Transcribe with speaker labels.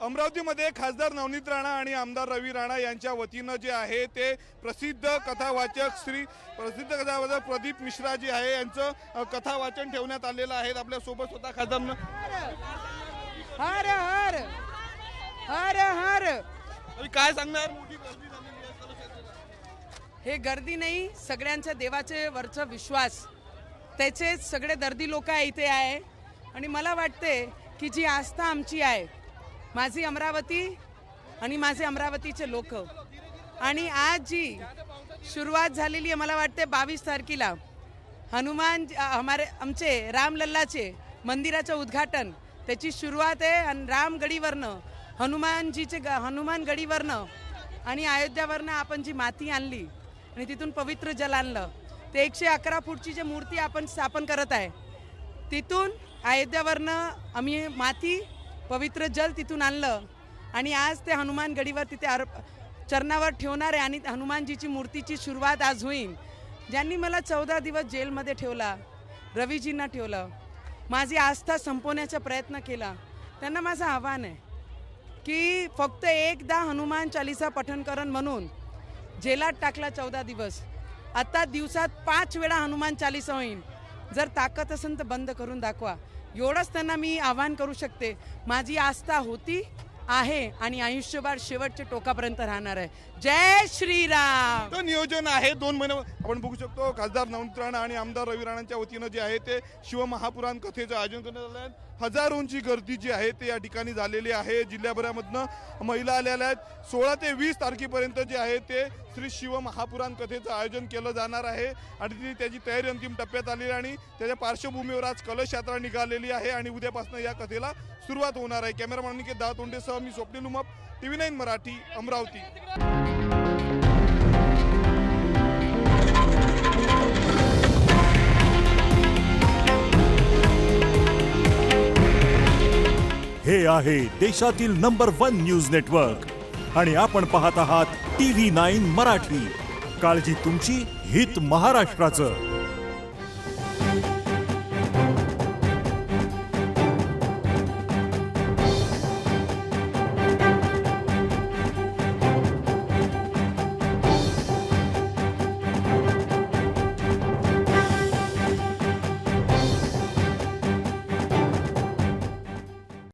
Speaker 1: अमरावतीमध्ये खासदार नवनीत राणा आणि आमदार रवी राणा यांच्या वतीनं जे आहे ते प्रसिद्ध कथावाचक प्रदीप मिश्रा जे आहे यांचं कथावाचन ठेवण्यात आलेलं आहे। आपल्या सोबत स्वतः खासदार
Speaker 2: हर हर हर हर
Speaker 1: काय सांगणार? मोठी गर्दी झालेली आहे कलशाच्या।
Speaker 2: हे गर्दी नाही, सगळ्यांच्या देवाचे वरचा विश्वास, त्याचे सगळे दर्दी लोक इथे आहे आणि मला वाटते की जी आस्था आमची आहे, माझी अमरावती आणि माझे अमरावतीचे लोक, आणि आज जी सुरुवात झालेली आहे मला वाटते 22 तारखेला हनुमान आमचे रामलल्लाचे मंदिराचं उद्घाटन, त्याची सुरुवात आहे। आणि रामगडीवरनं हनुमान गडीवरनं आणि अयोध्यावरनं आपण जी माती आणली आणि तिथून पवित्र जल आणलं, ते 111 फूटची जी मूर्ती आपण स्थापन करत आहे, तिथून अयोध्यावरनं आम्ही माती पवित्र जल तिथून आणलं आणि आज ते हनुमान गडीवर तिथे चरणावर ठेवणार आहे आणि हनुमानजीची मूर्तीची सुरुवात आज होईल। ज्यांनी मला 14 दिवस जेलमध्ये ठेवला, रवीजींना ठेवलं, माझी आस्था संपवण्याचा प्रयत्न केला, त्यांना माझं आव्हान आहे की फक्त एकदा हनुमान चालीसा पठण करण म्हणून जेलात टाकला 14 दिवस, आता दिवसात 5 वेळा हनुमान चालीसा होईल। जर ताकद असेल तर बंद करून दाखवा, एवढंच त्यांना मी आव्हान करू शकते। माझी आस्था होती, आहे आणि आयुष्यभर शेवटच्या टोकापर्यंत राहणार आहे। जय श्रीराम।
Speaker 1: तो नियोजन आहे 2 महिने आपण बघू शकतो। खासदार नवनीत राणा आणि आमदार रवी राणांच्या वतीनं जे आहे ते शिवमहापुराण कथेचं आयोजन करण्यात आलं आहे। हजारोंची गर्दी जी आहे ते या ठिकाणी झालेली आहे। जिल्ह्याभरामधनं महिला आलेल्या आहेत। 16 ते 20 तारखेपर्यंत जे आहे ते श्री शिवमहापुराण कथेचं आयोजन केलं जाणार आहे आणि त्याची तयारी अंतिम टप्प्यात आलेली आहे आणि त्याच्या पार्श्वभूमीवर आज कलश यात्रा निघालेली आहे आणि उद्यापासून या कथेला सुरुवात होणार आहे। कॅमेरामॅन निकेत दातोंडेसह मी स्वप्नील उमप, TV9 मराठी, अमरावती।
Speaker 3: हे आहे देशातील नंबर 1 न्यूज नेटवर्क आणि आपण पाहत आहात TV9 मराठी। काळजी तुमची, हित महाराष्ट्राचं।